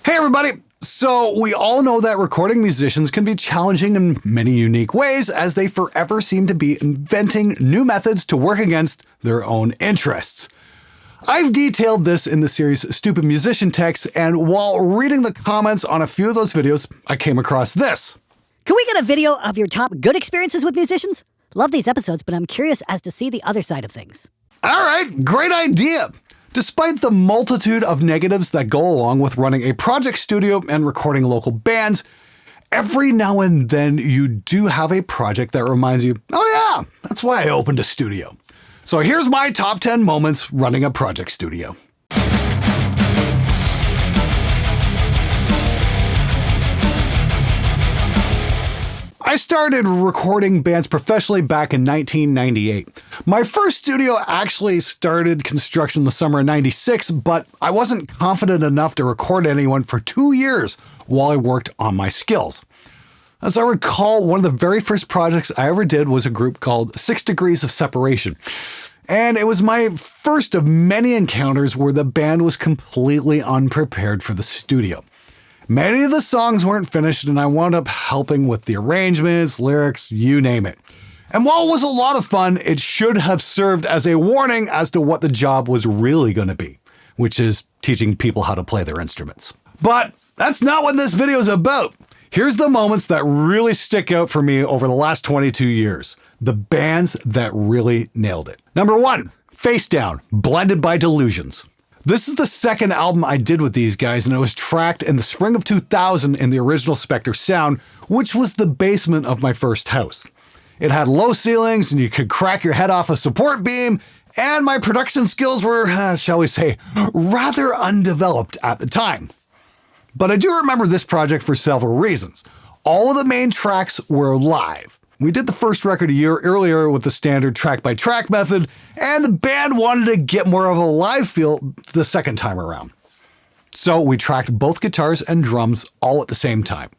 Hey everybody! So we all know that recording musicians can be challenging in many unique ways as they forever seem to be inventing new methods to work against their own interests. I've detailed this in the series Stupid Musician Texts, and while reading the comments on a few of those videos, I came across this. Can we get a video of your top good experiences with musicians? Love these episodes, but I'm curious as to see the other side of things. All right, great idea! Despite the multitude of negatives that go along with running a project studio and recording local bands, every now and then you do have a project that reminds you, oh yeah, that's why I opened a studio. So here's my top 10 moments running a project studio. I started recording bands professionally back in 1998. My first studio actually started construction the summer of 96, but I wasn't confident enough to record anyone for 2 years while I worked on my skills. As I recall, one of the very first projects I ever did was a group called 6 Degrees of Separation. And it was my first of many encounters where the band was completely unprepared for the studio. Many of the songs weren't finished, and I wound up helping with the arrangements, lyrics, you name it. And while it was a lot of fun, it should have served as a warning as to what the job was really going to be, which is teaching people how to play their instruments. But that's not what this video is about. Here's the moments that really stick out for me over the last 22 years. The bands that really nailed it. Number 1, Face Down, Blended by Delusions. This is the second album I did with these guys, and it was tracked in the spring of 2000 in the original Spectre sound, which was the basement of my first house. It had low ceilings, and you could crack your head off a support beam, and my production skills were, shall we say, rather undeveloped at the time. But I do remember this project for several reasons. All of the main tracks were live. We did the first record a year earlier with the standard track-by-track method, and the band wanted to get more of a live feel the second time around. So we tracked both guitars and drums all at the same time.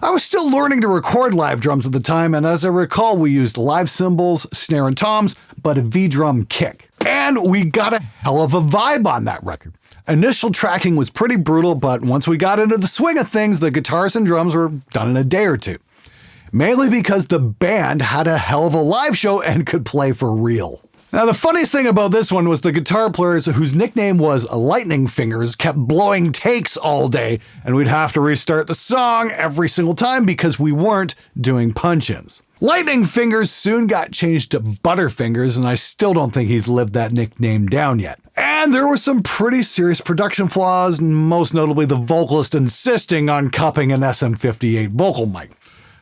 I was still learning to record live drums at the time, and as I recall, we used live cymbals, snare and toms, but a V-drum kick. And we got a hell of a vibe on that record. Initial tracking was pretty brutal, but once we got into the swing of things, the guitars and drums were done in a day or two. Mainly because the band had a hell of a live show and could play for real. Now, the funniest thing about this one was the guitar players, whose nickname was Lightning Fingers, kept blowing takes all day, and we'd have to restart the song every single time because we weren't doing punch-ins. Lightning Fingers soon got changed to Butterfingers, and I still don't think he's lived that nickname down yet. And there were some pretty serious production flaws, most notably the vocalist insisting on cupping an SM58 vocal mic.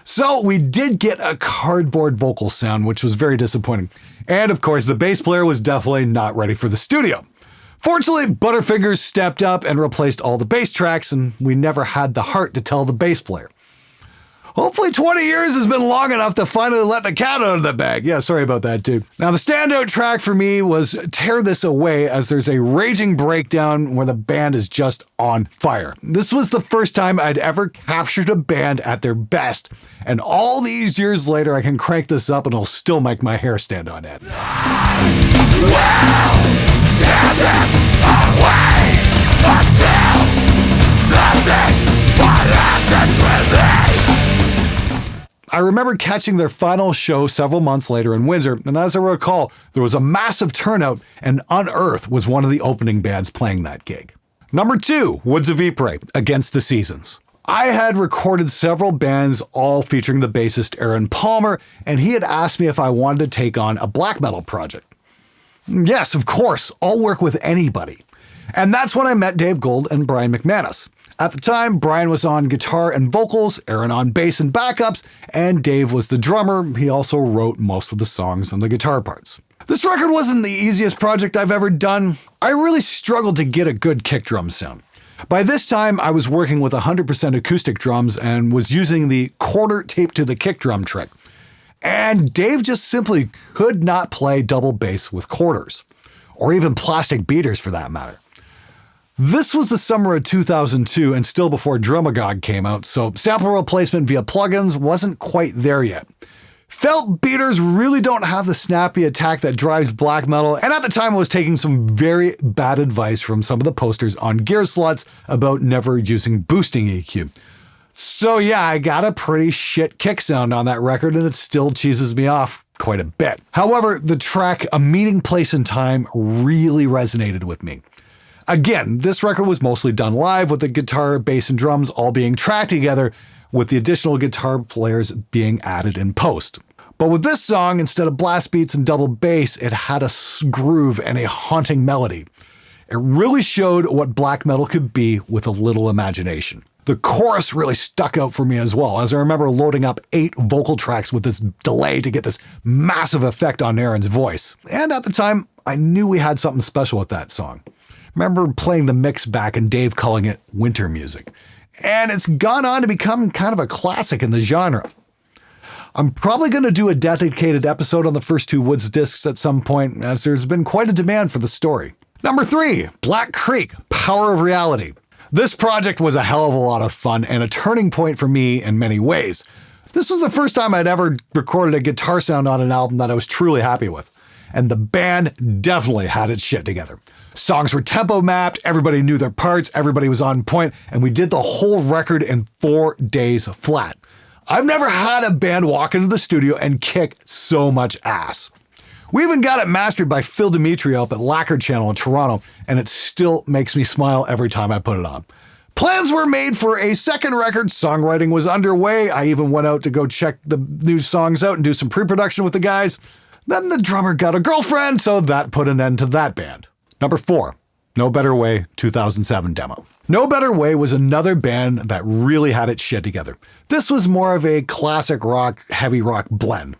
So we did get a cardboard vocal sound, which was very disappointing. And of course, the bass player was definitely not ready for the studio. Fortunately, Butterfingers stepped up and replaced all the bass tracks, and we never had the heart to tell the bass player. Hopefully 20 years has been long enough to finally let the cat out of the bag. Yeah, sorry about that, too. Now, the standout track for me was Tear This Away, as there's a raging breakdown where the band is just on fire. This was the first time I'd ever captured a band at their best, and all these years later, I can crank this up and it'll still make my hair stand on end. I remember catching their final show several months later in Windsor, and as I recall, there was a massive turnout, and Unearth was one of the opening bands playing that gig. Number 2, Woods of Ypres, Against the Seasons. I had recorded several bands, all featuring the bassist Aaron Palmer, and he had asked me if I wanted to take on a black metal project. Yes, of course, I'll work with anybody. And that's when I met Dave Gold and Brian McManus. At the time, Brian was on guitar and vocals, Aaron on bass and backups, and Dave was the drummer. He also wrote most of the songs and the guitar parts. This record wasn't the easiest project I've ever done. I really struggled to get a good kick drum sound. By this time, I was working with 100% acoustic drums and was using the quarter taped to the kick drum trick. And Dave just simply could not play double bass with quarters, or even plastic beaters for that matter. This was the summer of 2002 and still before Drumagog came out, so sample replacement via plugins wasn't quite there yet. Felt beaters really don't have the snappy attack that drives black metal, and at the time I was taking some very bad advice from some of the posters on gear slots about never using boosting EQ. So yeah, I got a pretty shit kick sound on that record, and it still cheeses me off quite a bit. However, the track A Meeting Place and Time really resonated with me. Again, this record was mostly done live with the guitar, bass, and drums all being tracked together, with the additional guitar players being added in post. But with this song, instead of blast beats and double bass, it had a groove and a haunting melody. It really showed what black metal could be with a little imagination. The chorus really stuck out for me as well, as I remember loading up 8 vocal tracks with this delay to get this massive effect on Aaron's voice. And at the time, I knew we had something special with that song. Remember playing the mix back and Dave calling it winter music. And it's gone on to become kind of a classic in the genre. I'm probably going to do a dedicated episode on the first 2 Woods discs at some point, as there's been quite a demand for the story. Number 3, Black Creek, Power of Reality. This project was a hell of a lot of fun and a turning point for me in many ways. This was the first time I'd ever recorded a guitar sound on an album that I was truly happy with. And the band definitely had its shit together. Songs were tempo mapped, everybody knew their parts, everybody was on point, and we did the whole record in 4 days flat. I've never had a band walk into the studio and kick so much ass. We even got it mastered by Phil Dimitri up at Lacquer Channel in Toronto, and it still makes me smile every time I put it on. Plans were made for a second record, songwriting was underway, I even went out to go check the new songs out and do some pre-production with the guys. Then the drummer got a girlfriend, so that put an end to that band. Number 4, No Better Way 2007 demo. No Better Way was another band that really had its shit together. This was more of a classic rock, heavy rock blend.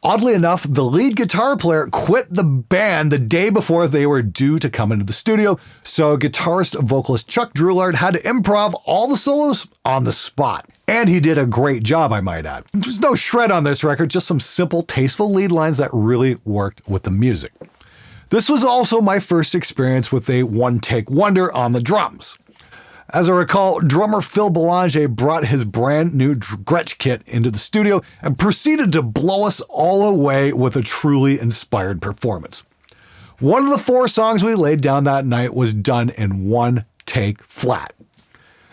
Oddly enough, the lead guitar player quit the band the day before they were due to come into the studio, so guitarist and vocalist Chuck Droulard had to improv all the solos on the spot. And he did a great job, I might add. There's no shred on this record, just some simple, tasteful lead lines that really worked with the music. This was also my first experience with a one-take wonder on the drums. As I recall, drummer Phil Belanger brought his brand new Gretsch kit into the studio and proceeded to blow us all away with a truly inspired performance. One of the 4 songs we laid down that night was done in 1 take flat.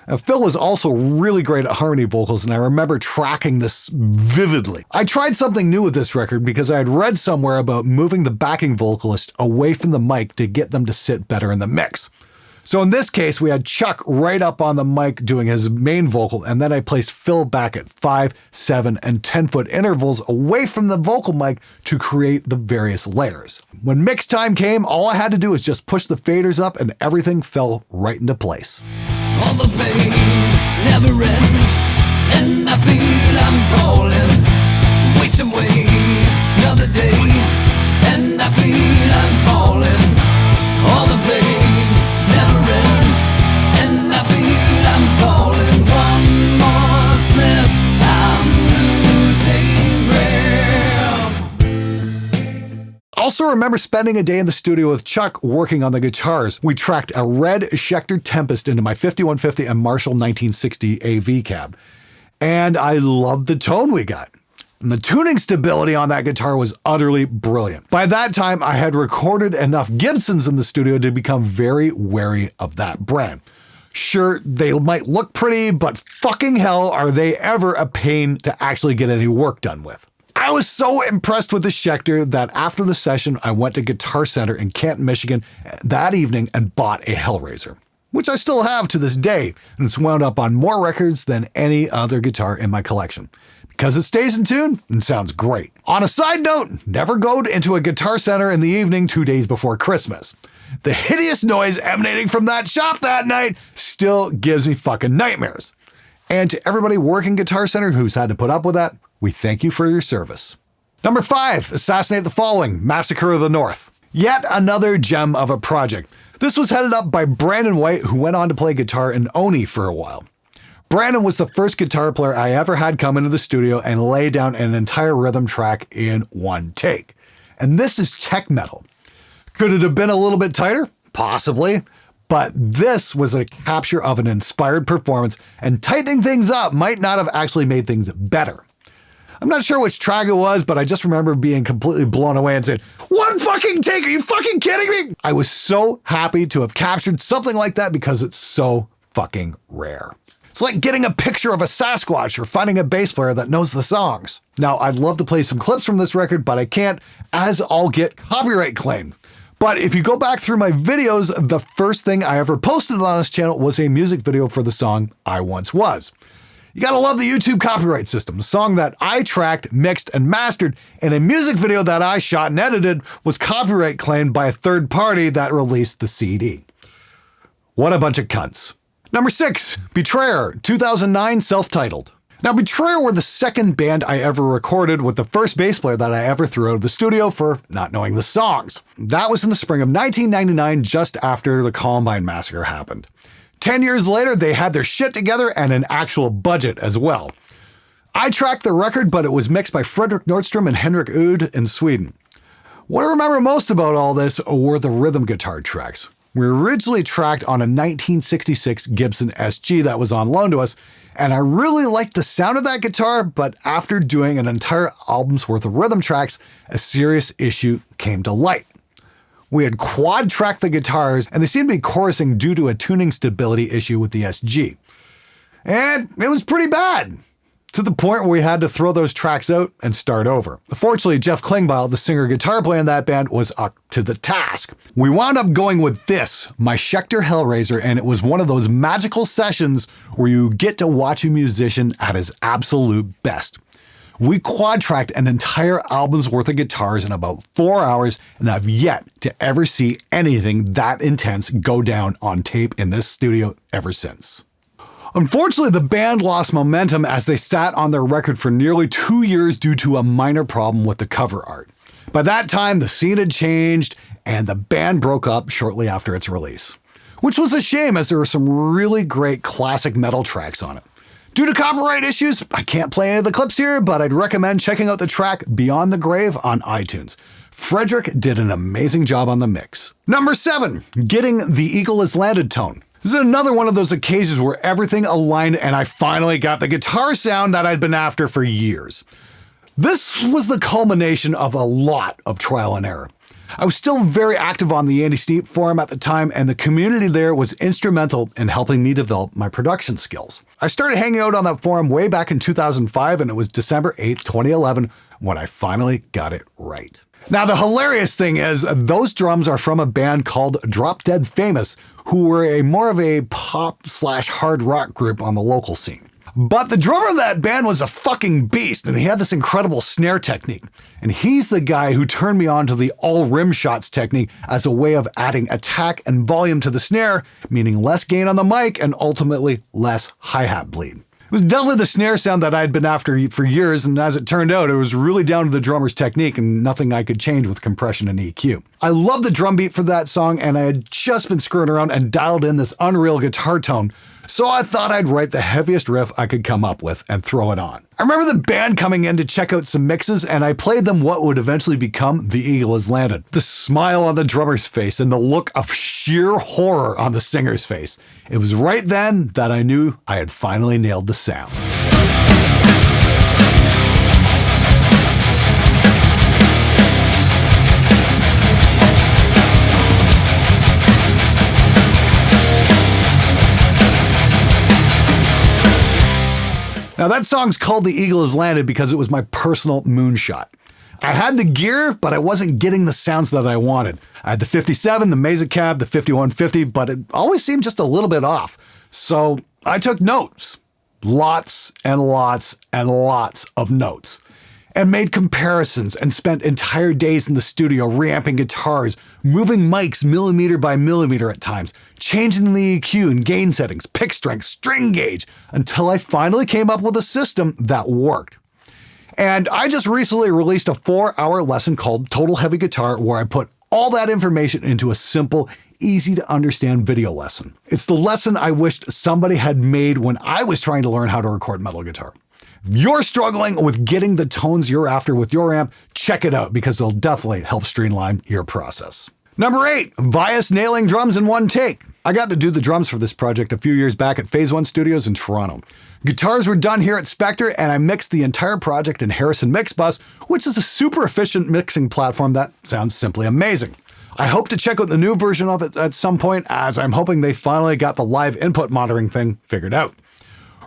And Phil was also really great at harmony vocals, and I remember tracking this vividly. I tried something new with this record because I had read somewhere about moving the backing vocalist away from the mic to get them to sit better in the mix. So in this case, we had Chuck right up on the mic doing his main vocal, and then I placed Phil back at 5, 7, and 10-foot intervals away from the vocal mic to create the various layers. When mix time came, all I had to do was just push the faders up and everything fell right into place. All the pain never ends, and I feel I'm falling, wasting away another day, and I feel I'm falling. All the pain never ends, and I feel I'm falling. One more slip, I'm losing grip. Also remember spending a day in the studio with Chuck working on the guitars. We tracked a red Schecter Tempest into my 5150 and Marshall 1960 AV cab. And I loved the tone we got. And the tuning stability on that guitar was utterly brilliant. By that time, I had recorded enough Gibsons in the studio to become very wary of that brand. Sure, they might look pretty, but fucking hell are they ever a pain to actually get any work done with. I was so impressed with the Schecter that after the session, I went to Guitar Center in Canton, Michigan that evening and bought a Hellraiser, which I still have to this day, and it's wound up on more records than any other guitar in my collection. Because it stays in tune and sounds great. On a side note, never go into a Guitar Center in the evening 2 days before Christmas. The hideous noise emanating from that shop that night still gives me fucking nightmares. And to everybody working Guitar Center who's had to put up with that, we thank you for your service. Number 5, Assassinate the Following, Massacre of the North. Yet another gem of a project. This was headed up by Brandon White, who went on to play guitar in Oni for a while. Brandon was the first guitar player I ever had come into the studio and lay down an entire rhythm track in 1 take. And this is tech metal. Could it have been a little bit tighter? Possibly. But this was a capture of an inspired performance, and tightening things up might not have actually made things better. I'm not sure which track it was, but I just remember being completely blown away and saying, "One fucking take, are you fucking kidding me?" I was so happy to have captured something like that because it's so fucking rare. It's like getting a picture of a Sasquatch or finding a bass player that knows the songs. Now, I'd love to play some clips from this record, but I can't, as I'll get copyright claimed. But if you go back through my videos, the first thing I ever posted on this channel was a music video for the song I Once Was. You gotta love the YouTube copyright system. The song that I tracked, mixed, and mastered in a music video that I shot and edited was copyright claimed by a third party that released the CD. What a bunch of cunts. Number 6, Betrayer, 2009, self-titled. Now, Betrayer were the second band I ever recorded with the first bass player that I ever threw out of the studio for not knowing the songs. That was in the spring of 1999, just after the Columbine Massacre happened. 10 years later, they had their shit together and an actual budget as well. I tracked the record, but it was mixed by Fredrik Nordstrom and Henrik Oud in Sweden. What I remember most about all this were the rhythm guitar tracks. We were originally tracked on a 1966 Gibson SG that was on loan to us, and I really liked the sound of that guitar, but after doing an entire album's worth of rhythm tracks, a serious issue came to light. We had quad-tracked the guitars, and they seemed to be chorusing due to a tuning stability issue with the SG. And it was pretty bad, to the point where we had to throw those tracks out and start over. Fortunately, Jeff Klingbeil, the singer-guitar player in that band, was up to the task. We wound up going with this, my Schecter Hellraiser, and it was one of those magical sessions where you get to watch a musician at his absolute best. We quad-tracked an entire album's worth of guitars in about 4 hours, and I've yet to ever see anything that intense go down on tape in this studio ever since. Unfortunately, the band lost momentum as they sat on their record for nearly 2 years due to a minor problem with the cover art. By that time, the scene had changed, and the band broke up shortly after its release. Which was a shame, as there were some really great classic metal tracks on it. Due to copyright issues, I can't play any of the clips here, but I'd recommend checking out the track Beyond the Grave on iTunes. Fredrik did an amazing job on the mix. Number 7, Getting the Eagle Has Landed tone. This is another one of those occasions where everything aligned and I finally got the guitar sound that I'd been after for years. This was the culmination of a lot of trial and error. I was still very active on the Andy Steep forum at the time, and the community there was instrumental in helping me develop my production skills. I started hanging out on that forum way back in 2005, and it was December 8th, 2011, when I finally got it right. Now, the hilarious thing is, those drums are from a band called Drop Dead Famous, who were more of a pop/hard rock group on the local scene. But the drummer of that band was a fucking beast, and he had this incredible snare technique. And he's the guy who turned me on to the all rim shots technique as a way of adding attack and volume to the snare, meaning less gain on the mic and ultimately less hi-hat bleed. It was definitely the snare sound that I'd been after for years, and as it turned out, it was really down to the drummer's technique and nothing I could change with compression and EQ. I love the drum beat for that song, and I had just been screwing around and dialed in this unreal guitar tone, so I thought I'd write the heaviest riff I could come up with and throw it on. I remember the band coming in to check out some mixes, and I played them what would eventually become The Eagle Has Landed. The smile on the drummer's face and the look of sheer horror on the singer's face. It was right then that I knew I had finally nailed the sound. Now that song's called The Eagle Has Landed because it was my personal moonshot. I had the gear, but I wasn't getting the sounds that I wanted. I had the 57, the Mesa Cab, the 5150, but it always seemed just a little bit off. So I took notes, lots and lots and lots of notes, and made comparisons and spent entire days in the studio reamping guitars, moving mics millimeter by millimeter at times, changing the EQ and gain settings, pick strength, string gauge, until I finally came up with a system that worked. And I just recently released a 4-hour lesson called Total Heavy Guitar, where I put all that information into a simple, easy to understand video lesson. It's the lesson I wished somebody had made when I was trying to learn how to record metal guitar. If you're struggling with getting the tones you're after with your amp, check it out because it'll definitely help streamline your process. Number 8, Vias nailing drums in one take. I got to do the drums for this project a few years back at Phase 1 Studios in Toronto. Guitars were done here at Spectre, and I mixed the entire project in Harrison Mixbus, which is a super efficient mixing platform that sounds simply amazing. I hope to check out the new version of it at some point, as I'm hoping they finally got the live input monitoring thing figured out.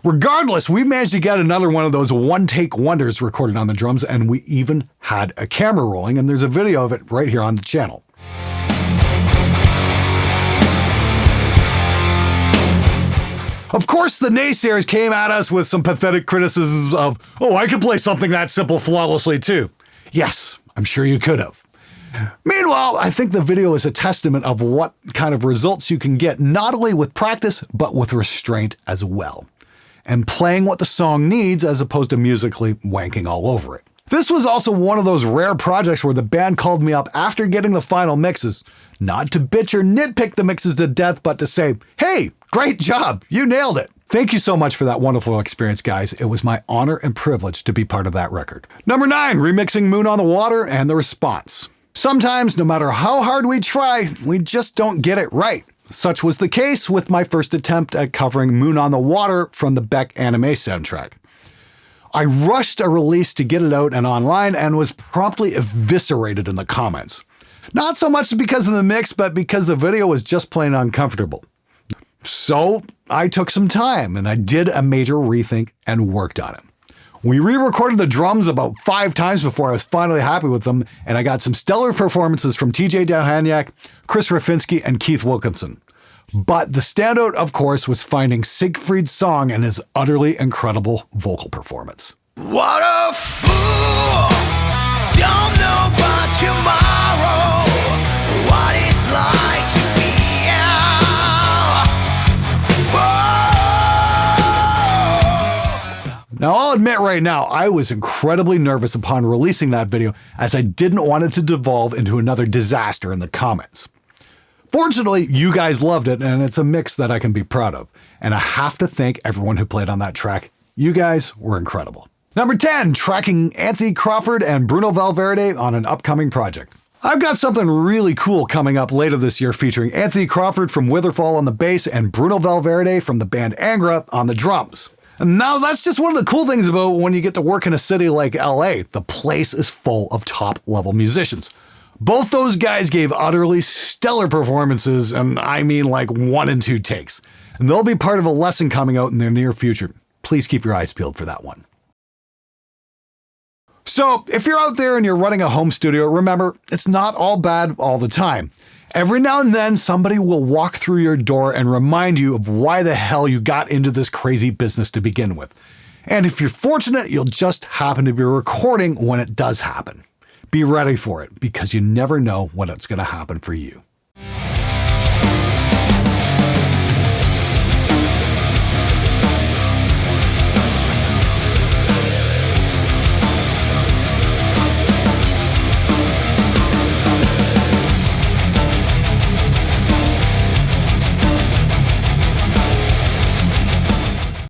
Regardless, we managed to get another one of those one-take wonders recorded on the drums, and we even had a camera rolling, and there's a video of it right here on the channel. Of course, the naysayers came at us with some pathetic criticisms of, oh, I could play something that simple flawlessly too. Yes, I'm sure you could have. Meanwhile, I think the video is a testament of what kind of results you can get, not only with practice, but with restraint as well. And playing what the song needs as opposed to musically wanking all over it. This was also one of those rare projects where the band called me up after getting the final mixes, not to bitch or nitpick the mixes to death, but to say, hey, great job, you nailed it. Thank you so much for that wonderful experience, guys. It was my honor and privilege to be part of that record. Number 9, remixing Moon on the Water and the response. Sometimes, no matter how hard we try, we just don't get it right. Such was the case with my first attempt at covering Moon on the Water from the Beck anime soundtrack. I rushed a release to get it out and online and was promptly eviscerated in the comments. Not so much because of the mix, but because the video was just plain uncomfortable. So I took some time and I did a major rethink and worked on it. We re-recorded the drums about 5 times before I was finally happy with them, and I got some stellar performances from TJ Dowhaniak, Chris Rafinski, and Keith Wilkinson. But the standout, of course, was finding Siegfried's song and his utterly incredible vocal performance. What a fool! Don't know about tomorrow. What it's like to be Now, I'll admit right now, I was incredibly nervous upon releasing that video, as I didn't want it to devolve into another disaster in the comments. Fortunately, you guys loved it, and it's a mix that I can be proud of. And I have to thank everyone who played on that track. You guys were incredible. Number 10, tracking Anthony Crawford and Bruno Valverde on an upcoming project. I've got something really cool coming up later this year featuring Anthony Crawford from Witherfall on the bass and Bruno Valverde from the band Angra on the drums. And now that's just one of the cool things about when you get to work in a city like LA. The place is full of top-level musicians. Both those guys gave utterly stellar performances, and I mean like 1 and 2 takes. And they'll be part of a lesson coming out in the near future. Please keep your eyes peeled for that one. So, if you're out there and you're running a home studio, remember, it's not all bad all the time. Every now and then, somebody will walk through your door and remind you of why the hell you got into this crazy business to begin with. And if you're fortunate, you'll just happen to be recording when it does happen. Be ready for it, because you never know when it's going to happen for you.